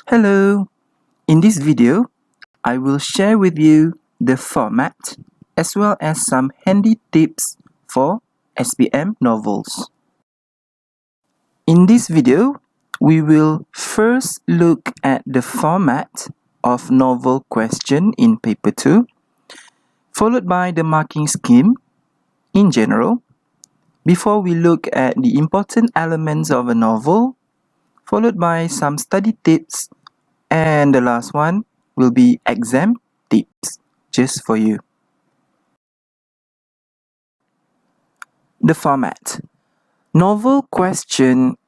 Hello! In this video, I will share with you the format as well as some handy tips for SPM novels. In this video, we will first look at the format of novel question in paper 2, followed by the marking scheme in general, before we look at the important elements of a novel, followed by some study tips, and the last one will be exam tips just for you. The format. Novel question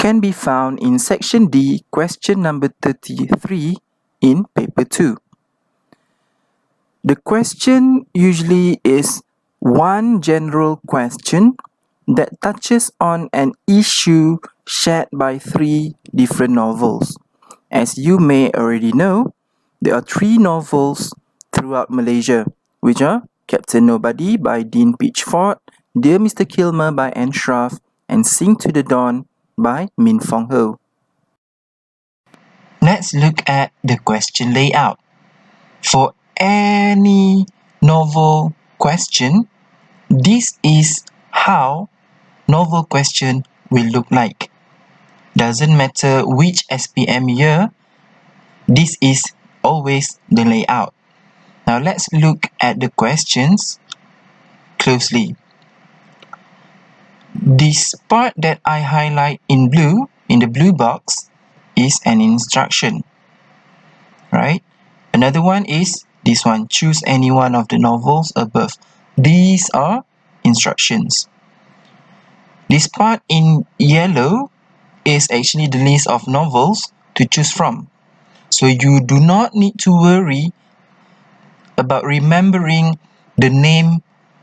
can be found in section D, question number 33 in paper 2. The question usually is one general question that touches on an issue shared by 3 different novels. As you may already know, there are 3 novels throughout Malaysia, which are Captain Nobody by Dean Pitchford, Dear Mr. Kilmer by Anne Shroff, and Sing to the Dawn by Min Fong Ho. Let's look at the question layout. For any novel question, this is how novel question will look like. Doesn't matter which SPM year, this is always the layout. Now let's look at the questions closely. This part that I highlight in blue, in the blue box, is an instruction, right? Another one is this one, choose any one of the novels above. These are instructions. This part in yellow is actually the list of novels to choose from. So you do not need to worry about remembering the name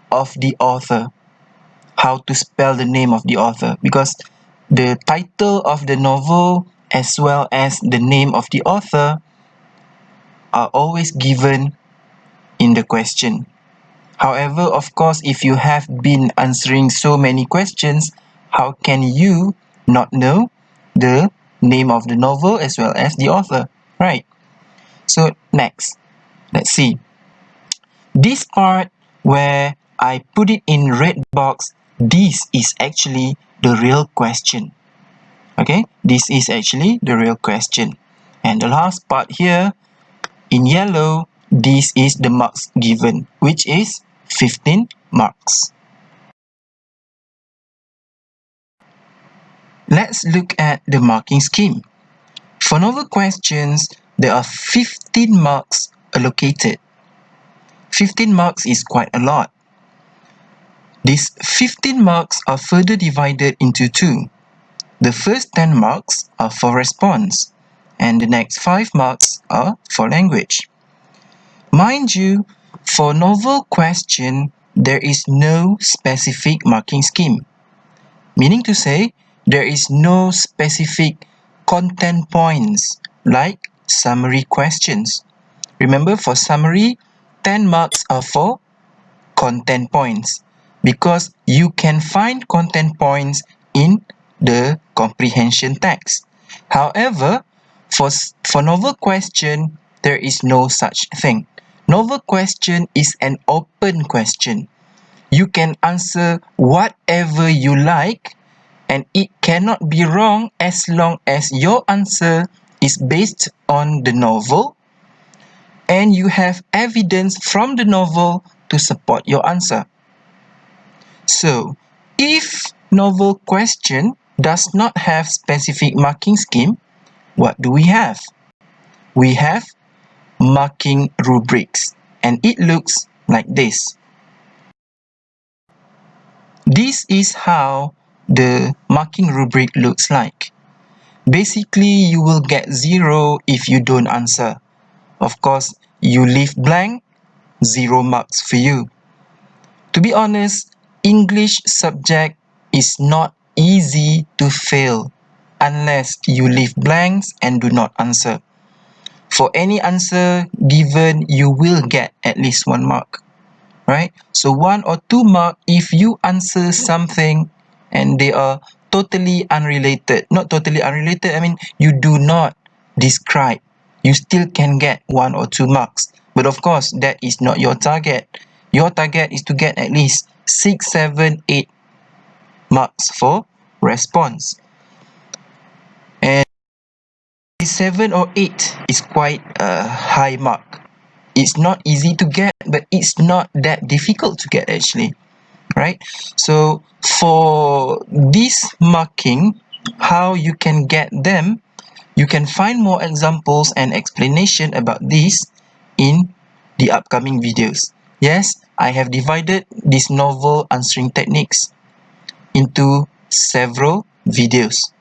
of the author, how to spell the name of the author, because the title of the novel as well as the name of the author are always given in the question. However, of course, if you have been answering so many questions, how can you not know the name of the novel as well as the author, right? So next, let's see. This part where I put it in red box, this is actually the real question. Okay, this is actually the real question. And the last part here, in yellow, this is the marks given, which is 15 marks. Let's look at the marking scheme. For novel questions, there are 15 marks allocated. 15 marks is quite a lot. These 15 marks are further divided into 2. The first 10 marks are for response, and the next 5 marks are for language. Mind you, for novel question, there is no specific marking scheme. Meaning to say, there is no specific content points like summary questions. Remember, for summary, 10 marks are for content points because you can find content points in the comprehension text. However, for novel question, there is no such thing. Novel question is an open question. You can answer whatever you like, and it cannot be wrong as long as your answer is based on the novel and you have evidence from the novel to support your answer. So, if novel question does not have specific marking scheme, what do we have? We have marking rubrics, and it looks like this. This is how the marking rubric looks like. Basically, you will get 0 if you don't answer. Of course, you leave blank, 0 marks for you. To be honest, English subject is not easy to fail unless you leave blanks and do not answer. For any answer given, you will get at least 1 mark, right? So 1 or 2 mark if you answer something and they are totally unrelated. Not totally unrelated, I mean you do not describe, you still can get 1 or 2 marks. But of course, that is not your target. Your target is to get at least 6, 7, 8 marks for response. And 7 or 8 is quite a high mark. It's not easy to get, but it's not that difficult to get actually, right? So for this marking, how you can get them, you can find more examples and explanation about this in the upcoming videos. Yes, I have divided this novel answering techniques into several videos.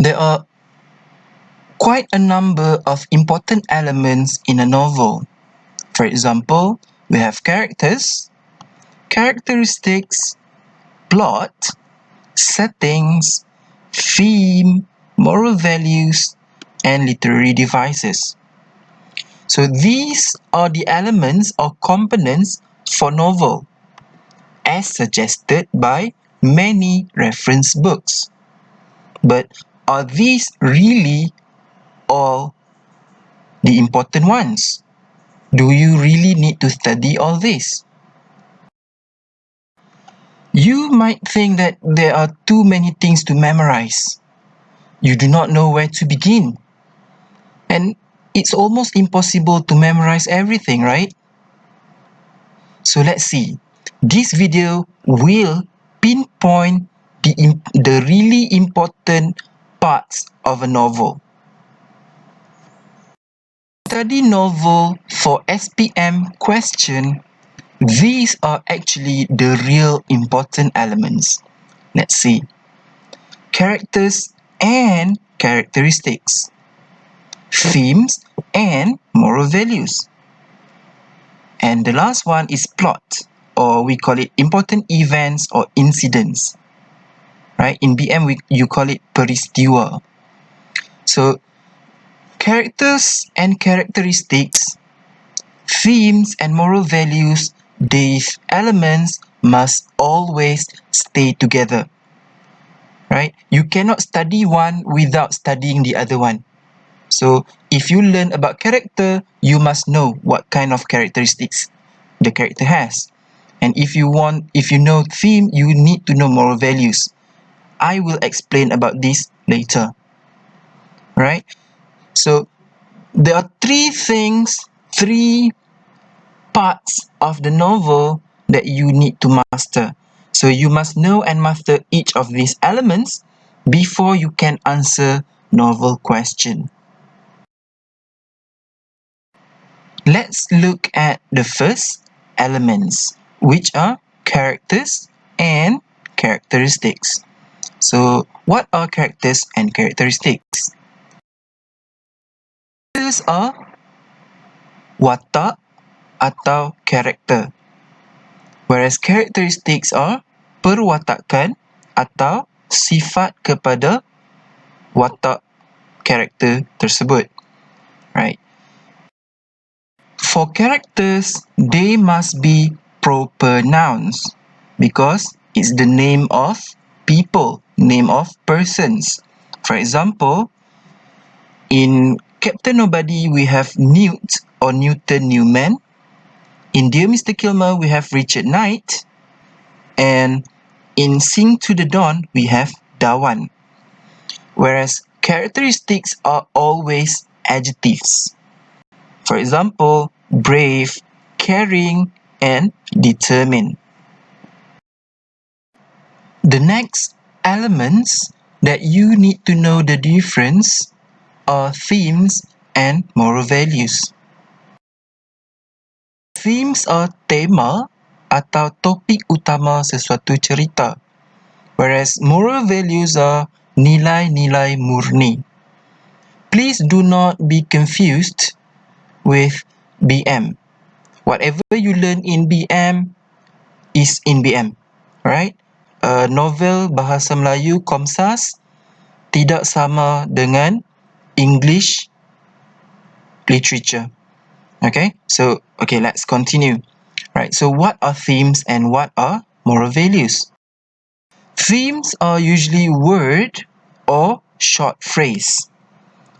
There are quite a number of important elements in a novel. For example, we have characters, characteristics, plot, settings, theme, moral values, and literary devices. So these are the elements or components for novel, as suggested by many reference books. But are these really all the important ones? Do you really need to study all this? You might think that there are too many things to memorize. You do not know where to begin. And it's almost impossible to memorize everything, right? So let's see. This video will pinpoint the really important parts of a novel. Study novel for SPM question. These are actually the real important elements. Let's see. Characters and characteristics. Themes and moral values. And the last one is plot, or we call it important events or incidents. Right? In BM, you call it peristiwa. So, characters and characteristics, themes and moral values, these elements must always stay together. Right? You cannot study one without studying the other one. So, if you learn about character, you must know what kind of characteristics the character has. And if you know theme, you need to know moral values. I will explain about this later. Right? So, there are three parts of the novel that you need to master. So, you must know and master each of these elements before you can answer novel question. Let's look at the first elements, which are characters and characteristics. So, what are characters and characteristics? Characters are watak atau karakter, whereas characteristics are perwatakan atau sifat kepada watak karakter tersebut. Right? For characters, they must be proper nouns because it's the name of people, name of persons. For example, in Captain Nobody, we have Newt or Newton Newman. In Dear Mr. Kilmer, we have Richard Knight. And in Sing to the Dawn, we have Dawan. Whereas characteristics are always adjectives. For example, brave, caring, and determined. The next elements that you need to know the difference are themes and moral values. Themes are tema atau topik utama sesuatu cerita, whereas moral values are nilai-nilai murni. Please do not be confused with BM. Whatever you learn in BM is in BM, right? Novel bahasa Melayu Komsas tidak sama dengan English literature. Okay, so let's continue. Right, so what are themes and what are moral values? Themes are usually word or short phrase.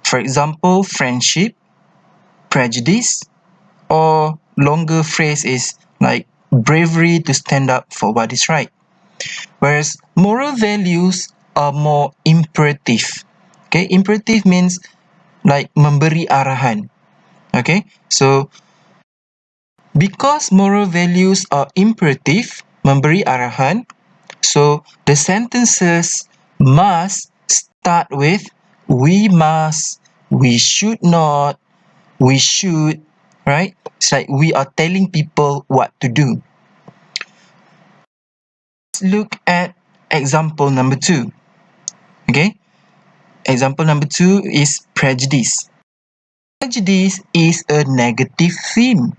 For example, friendship, prejudice, or longer phrase is like bravery to stand up for what is right. Whereas moral values are more imperative. Okay, imperative means like memberi arahan. Okay, so because moral values are imperative, memberi arahan, so the sentences must start with we must, we should not, we should, right? It's like we are telling people what to do. Let's look at example number 2. Okay, example number 2 is prejudice. Prejudice is a negative theme.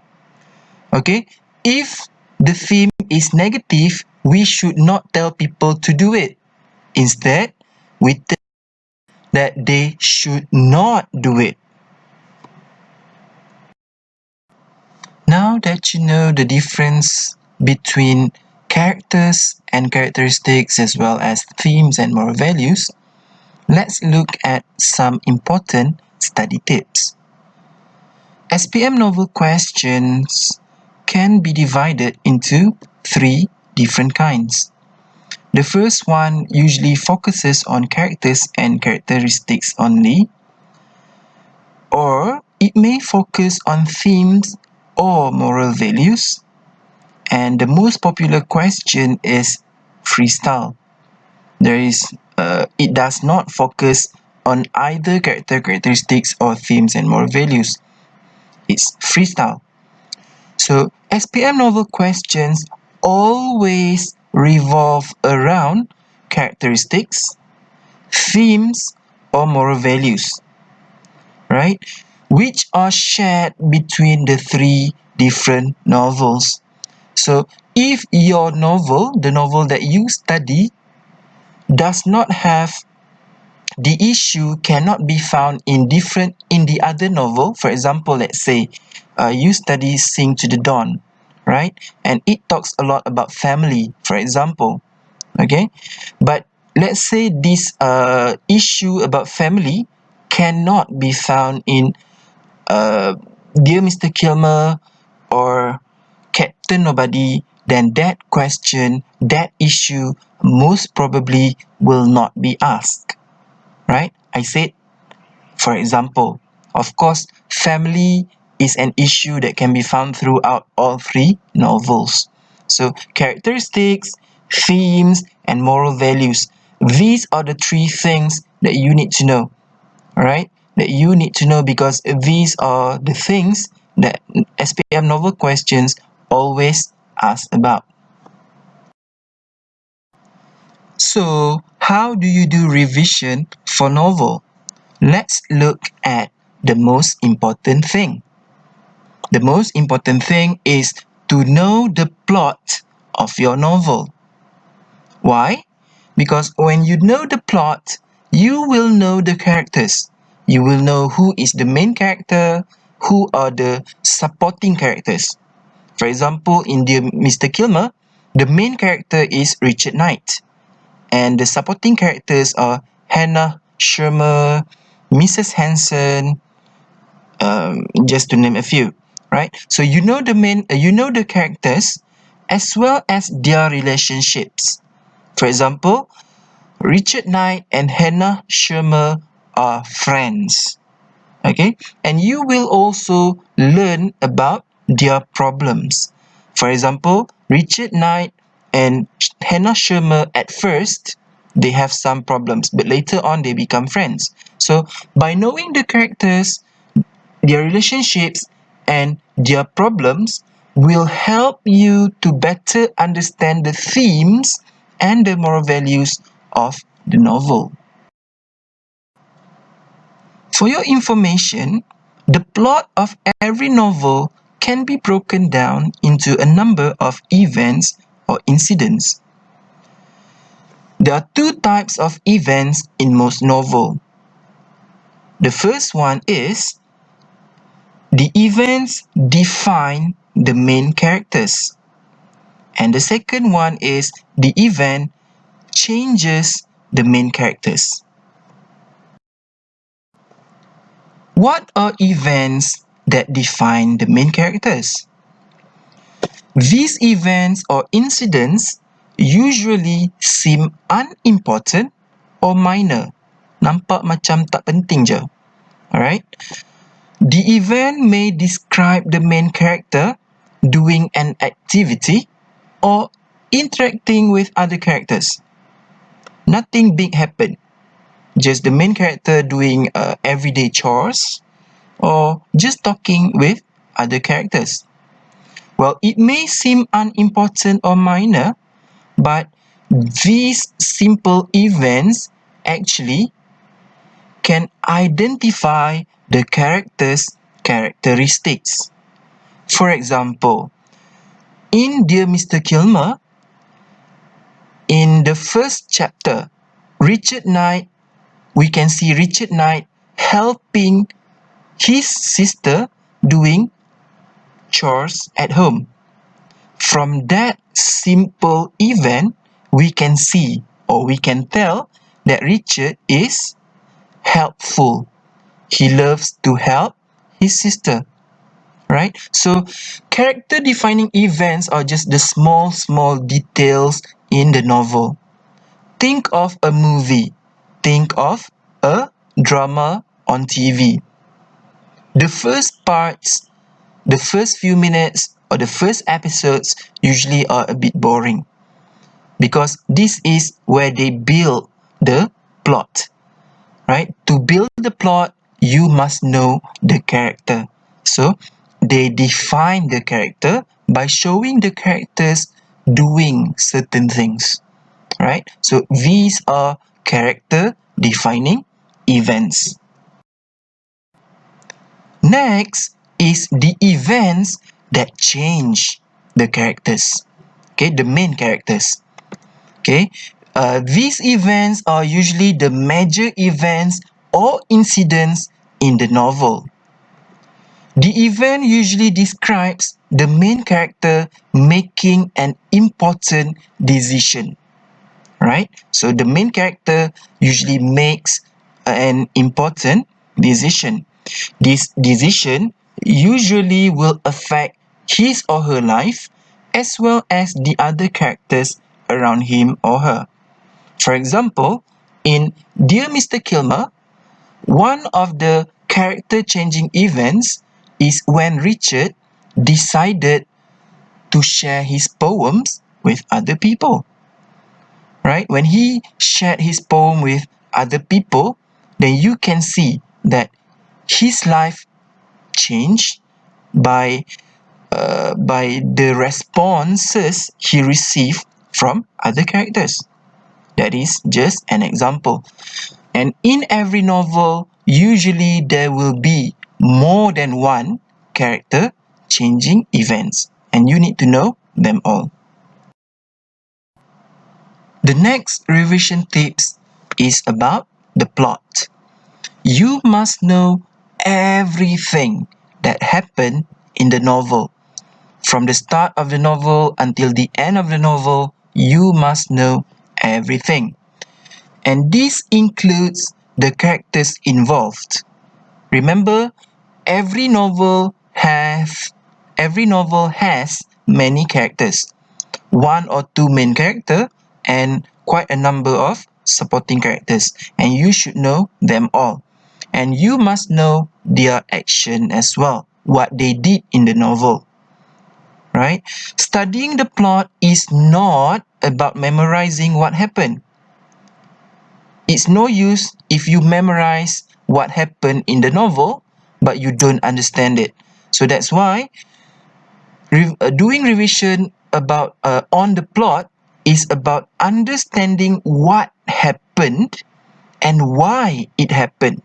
Okay, if the theme is negative, we should not tell people to do it. Instead, we tell that they should not do it. Now that you know the difference between characters and characteristics as well as themes and moral values, let's look at some important study tips. SPM novel questions can be divided into 3 different kinds. The first one usually focuses on characters and characteristics only, or it may focus on themes or moral values. And the most popular question is freestyle. It does not focus on either characteristics or themes and moral values. It's freestyle. So SPM novel questions always revolve around characteristics, themes, or moral values, right? Which are shared between the 3 different novels. So if your novel, the novel that you study, does not have the issue cannot be found in the other novel. For example, let's say you study Sing to the Dawn, right? And it talks a lot about family, for example. Okay, but let's say this issue about family cannot be found in Dear Mr. Kilmer or Captain Nobody, then that question, that issue most probably will not be asked, right? I said, for example, of course, family is an issue that can be found throughout all 3 novels. So, characteristics, themes, and moral values. These are the 3 things that you need to know, right? That you need to know because these are the things that SPM novel questions always ask about. So, how do you do revision for novel? Let's look at the most important thing. The most important thing is to know the plot of your novel. Why? Because when you know the plot, you will know the characters. You will know who is the main character, who are the supporting characters. For example, in Dear Mr. Kilmer, the main character is Richard Knight, and the supporting characters are Hannah Shermer, Mrs. Hanson, just to name a few, right? So you know the characters as well as their relationships. For example, Richard Knight and Hannah Shermer are friends. Okay, and you will also learn about their problems. For example, Richard Knight and Hannah Shermer at first they have some problems, but later on they become friends. So by knowing the characters, their relationships, and their problems will help you to better understand the themes and the moral values of the novel. For your information, the plot of every novel can be broken down into a number of events or incidents. There are 2 types of events in most novels. The first one is the events define the main characters. And the second one is the event changes the main characters. What are events that define the main characters? These events or incidents usually seem unimportant or minor. Nampak macam tak penting je. Alright? The event may describe the main character doing an activity or interacting with other characters. Nothing big happened. Just the main character doing everyday chores or just talking with other characters. Well, it may seem unimportant or minor, but these simple events actually can identify the character's characteristics. For example, in Dear Mr. Kilmer, in the first chapter, we can see Richard Knight helping his sister doing chores at home. From that simple event, we can see or we can tell that Richard is helpful. He loves to help his sister, right? So character defining events are just the small details in the novel. Think of a movie. Think of a drama on TV. The first parts, the first few minutes or the first episodes usually are a bit boring because this is where they build the plot, right? To build the plot, you must know the character. So they define the character by showing the characters doing certain things, right? So these are character defining events. Next is the events that change the characters, okay, the main characters. Okay, these events are usually the major events or incidents in the novel. The event usually describes the main character making an important decision, right? So the main character usually makes an important decision. This decision usually will affect his or her life as well as the other characters around him or her. For example, in Dear Mr. Kilmer, one of the character changing events is when Richard decided to share his poems with other people. Right? When he shared his poem with other people, then you can see that his life changed by the responses he received from other characters. That is just an example. And in every novel, usually there will be more than one character changing events, and you need to know them all. The next revision tips is about the plot. You must know everything that happened in the novel. From the start of the novel until the end of the novel, you must know everything. And this includes the characters involved. Remember, every novel has many characters. One or two main characters and quite a number of supporting characters, and you should know them all. And you must know their action as well, what they did in the novel. Right? Studying the plot is not about memorizing what happened. It's no use if you memorize what happened in the novel, but you don't understand it. So that's why doing revision about on the plot is about understanding what happened and why it happened,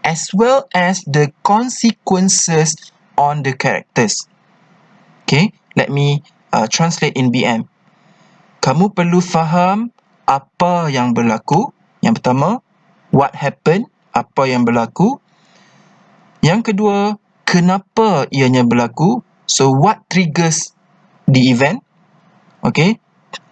as well as the consequences on the characters. Okay, let me translate in BM. Kamu perlu faham apa yang berlaku. Yang pertama, what happened, apa yang berlaku. Yang kedua, kenapa ianya berlaku. So, what triggers the event? Okay,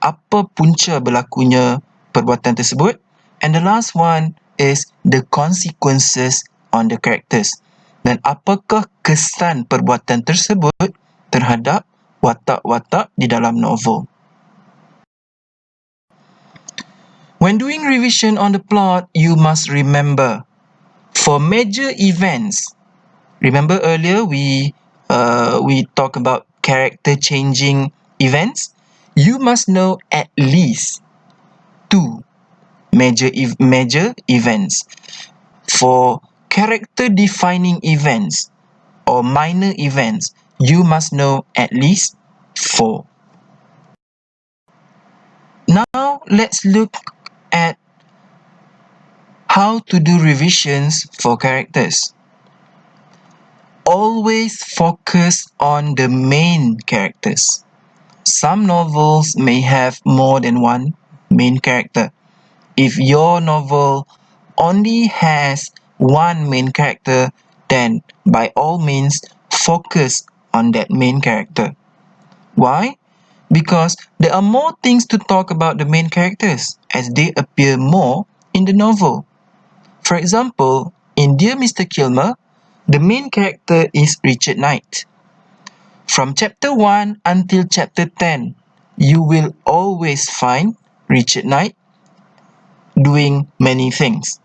apa punca berlakunya perbuatan tersebut. And the last one is the consequences on the characters. Dan apakah kesan perbuatan tersebut terhadap watak-watak di dalam novel? When doing revision on the plot, you must remember, for major events, remember earlier we talked about character changing events? You must know at least 2 major events. For character defining events or minor events, you must know at least 4. Now let's look at how to do revisions for characters. Always focus on the main characters. Some novels may have more than one main character. If your novel only has one main character, then by all means focus on that main character. Why? Because there are more things to talk about the main characters as they appear more in the novel. For example, in Dear Mr. Kilmer, the main character is Richard Knight. From chapter 1 until chapter 10, you will always find Richard Knight doing many things.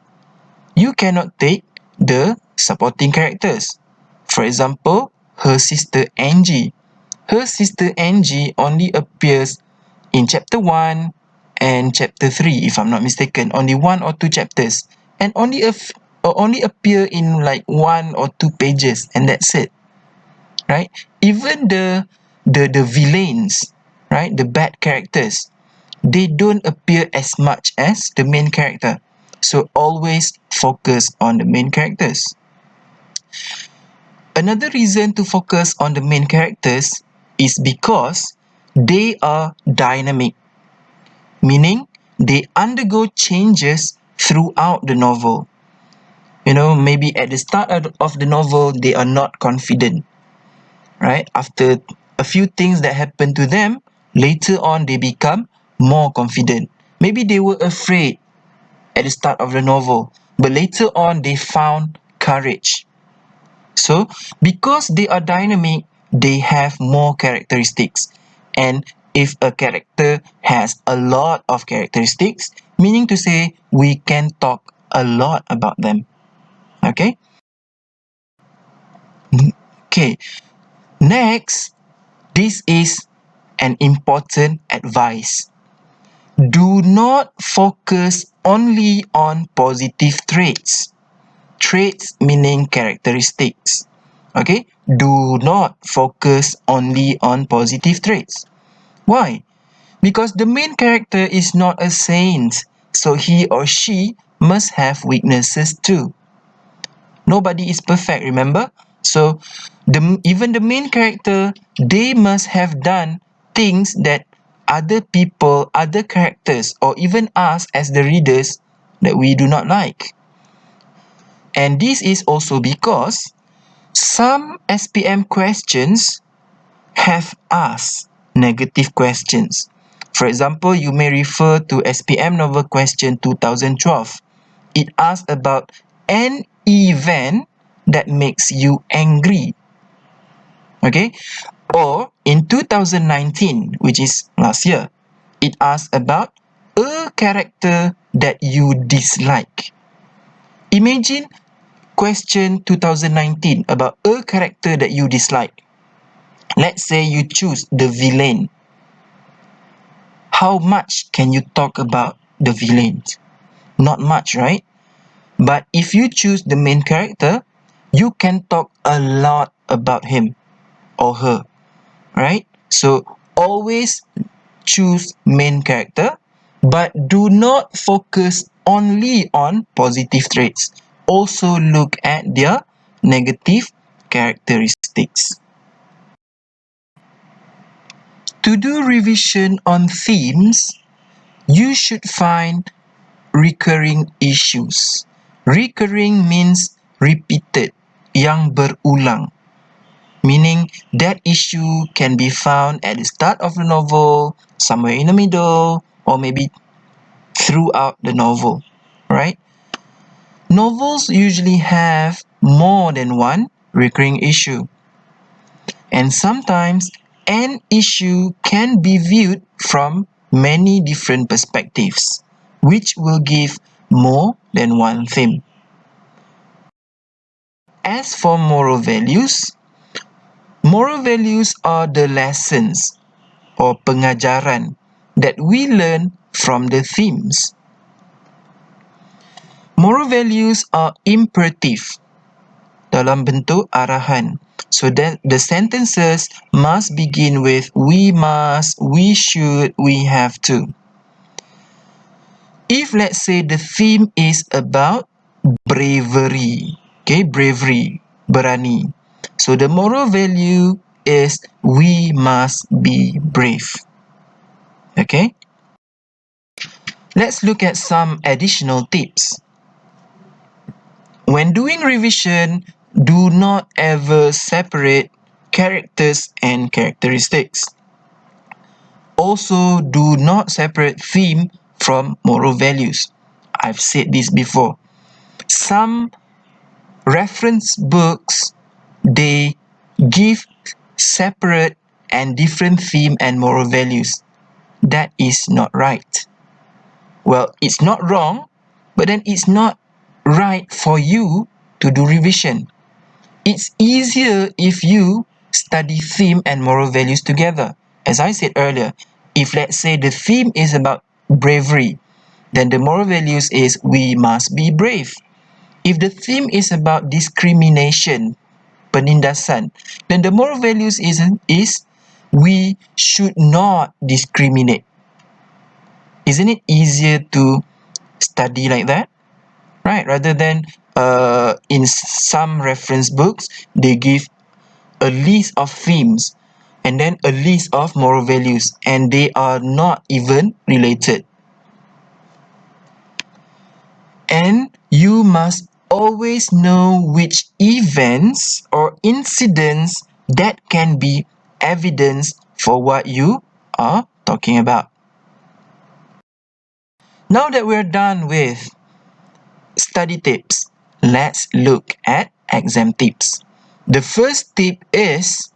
You cannot take the supporting characters. For example, her sister Angie. Her sister Angie only appears in chapter 1 and chapter 3, if I'm not mistaken, only 1 or 2 chapters, and only appear in like 1 or 2 pages, and that's it. Right? Even the villains, right? The bad characters, they don't appear as much as the main character. So always focus on the main characters. Another reason to focus on the main characters is because they are dynamic, meaning they undergo changes throughout the novel. Maybe at the start of the novel, they are not confident, right? After a few things that happen to them, later on they become more confident. Maybe they were afraid at the start of the novel, but later on they found courage. So, because they are dynamic, they have more characteristics. And if a character has a lot of characteristics, meaning to say we can talk a lot about them. Okay? Okay. Next, this is an important advice. Do not focus only on positive traits. Traits meaning characteristics. Okay? Do not focus only on positive traits. Why? Because the main character is not a saint, so he or she must have weaknesses too. Nobody is perfect, remember? So even the main character, they must have done things that other people, other characters, or even us as the readers, that we do not like. And this is also because some SPM questions have asked negative questions. For example, you may refer to SPM novel question 2012. It asks about an event that makes you angry. Okay? Or in 2019, which is last year, it asks about a character that you dislike. Imagine question 2019 about a character that you dislike. Let's say you choose the villain. How much can you talk about the villain? Not much, right? But if you choose the main character, you can talk a lot about him or her, right? So always choose main character, but do not focus only on positive traits. Also look at their negative characteristics. To do revision on themes, you should find recurring issues. Recurring means repeated, yang berulang. Meaning that issue can be found at the start of the novel, somewhere in the middle, or maybe throughout the novel, right? Novels usually have more than one recurring issue, and sometimes an issue can be viewed from many different perspectives, which will give more than one theme. As for moral values are the lessons or pengajaran that we learn from the themes. Moral values are imperative dalam bentuk arahan. So that the sentences must begin with we must, we should, we have to. If let's say the theme is about bravery, okay, bravery, berani. So the moral value is we must be brave. Okay? Let's look at some additional tips. When doing revision, do not ever separate characters and characteristics. Also, do not separate theme from moral values. I've said this before. Some reference books, they give separate and different theme and moral values. That is not right. Well, it's not wrong, but then it's not right for you to do revision. It's easier if you study theme and moral values together. As I said earlier, if let's say the theme is about bravery, then the moral values is we must be brave. If the theme is about discrimination, penindasan, then the moral values is we should not discriminate. Isn't it easier to study like that? Right? Rather than in some reference books, they give a list of themes and then a list of moral values, and they are not even related. And you must always know which events or incidents that can be evidence for what you are talking about. Now that we're done with study tips, let's look at exam tips. The first tip is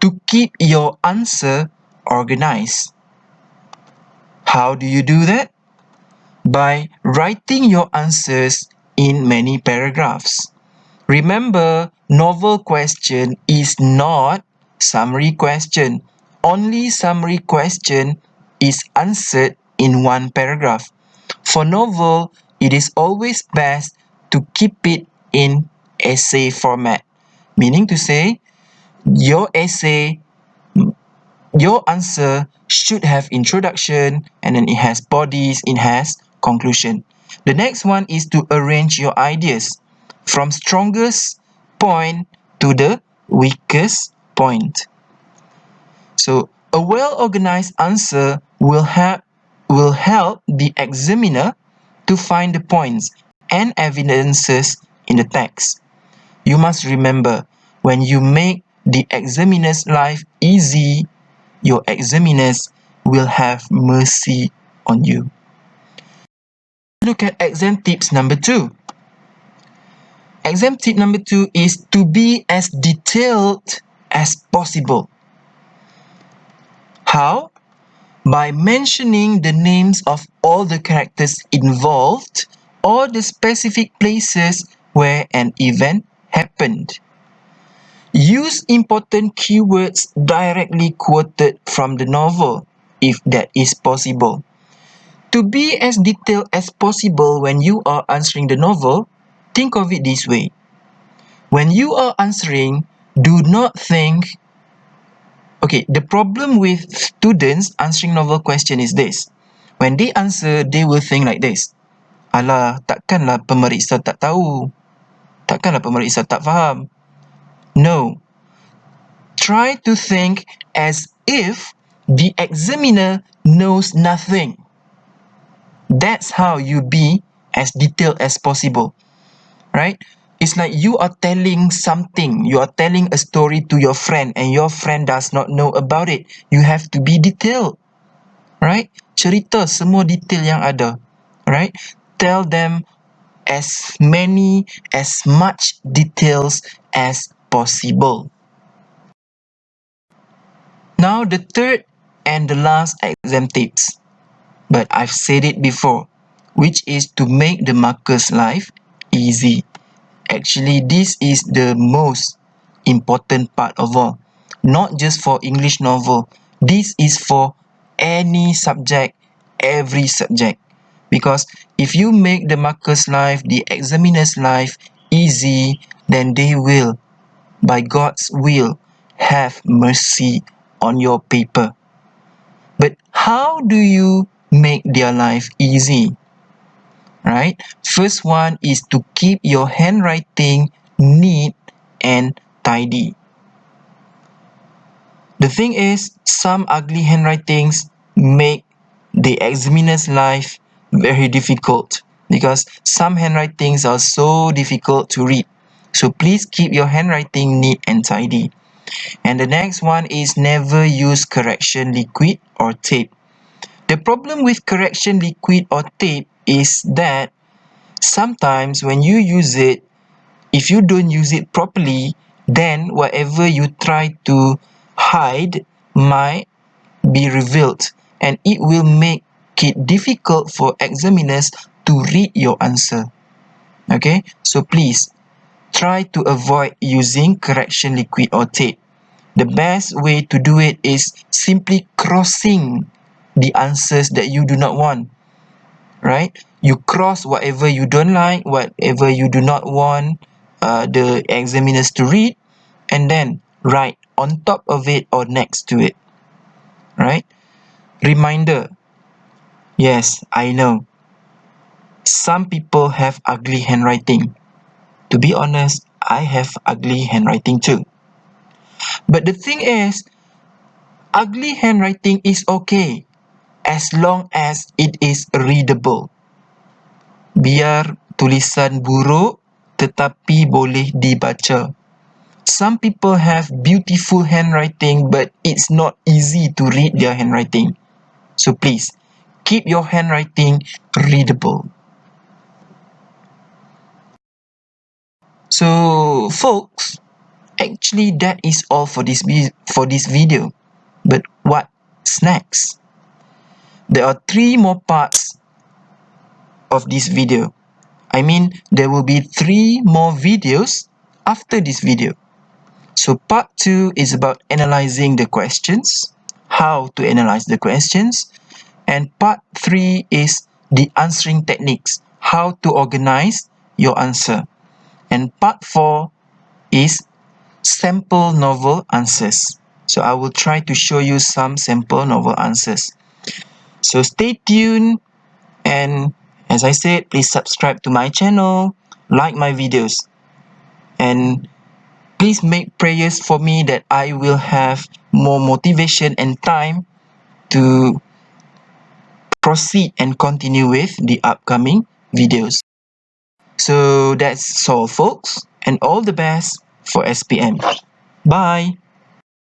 to keep your answer organized. How do you do that? By writing your answers in many paragraphs. Remember, novel question is not summary question. Only summary question is answered in one paragraph. For novel, it is always best to keep it in essay format. Meaning to say, your essay, your answer should have introduction, and then it has bodies, it has conclusion. The next one is to arrange your ideas from strongest point to the weakest point. So a well-organized answer will help the examiner to find the points and evidences in the text. You must remember, when you make the examiner's life easy, your examiners will have mercy on you. Look at exam tips number 2. Exam tip number 2 is to be as detailed as possible. How? By mentioning the names of all the characters involved or the specific places where an event happened. Use important keywords directly quoted from the novel, if that is possible. To be as detailed as possible when you are answering the novel, think of it this way. When you are answering, do not think... Okay, the problem with students answering novel question is this. When they answer, they will think like this. Alah, takkanlah pemeriksa tak tahu. Takkanlah pemeriksa tak faham. No. Try to think as if the examiner knows nothing. That's how you be as detailed as possible, right? It's like you are telling something, you are telling a story to your friend and your friend does not know about it. You have to be detailed, right? Cerita semua detail yang ada, right? Tell them as much details as possible. Now the third and the last exam tips, but I've said it before, which is to make the marker's life easy. Actually, this is the most important part of all. Not just for English novel. This is for any subject, every subject. Because if you make the marker's life, the examiner's life easy, then they will, by God's will, have mercy on your paper. But how do you make their life easy? Right? First one is to keep your handwriting neat and tidy. The thing is, some ugly handwritings make the examiner's life very difficult because some handwritings are so difficult to read. So please keep your handwriting neat and tidy. And the next one is never use correction liquid or tape. The problem with correction liquid or tape is that sometimes when you use it, if you don't use it properly, then whatever you try to hide might be revealed, and it will make it difficult for examiners to read your answer. Okay, so please try to avoid using correction liquid or tape. The best way to do it is simply crossing the answers that you do not want. Right? You cross whatever you don't like, whatever you do not want the examiners to read, and then write on top of it or next to it. Right? Reminder. Yes, I know. Some people have ugly handwriting. To be honest, I have ugly handwriting too. But the thing is, ugly handwriting is okay as long as it is readable. Biar tulisan buruk tetapi boleh dibaca. Some people have beautiful handwriting, but it's not easy to read their handwriting. So please, keep your handwriting readable. So folks, actually that is all for this video. But what's next? There are 3 more parts of this video. I mean, there will be 3 more videos after this video. So part 2 is about analyzing the questions, how to analyze the questions, and part 3 is the answering techniques, how to organize your answer. And part 4 is sample novel answers. So I will try to show you some sample novel answers. So stay tuned, and as I said, please subscribe to my channel, like my videos, and please make prayers for me that I will have more motivation and time to proceed and continue with the upcoming videos. So that's all folks, and all the best for SPM. Bye!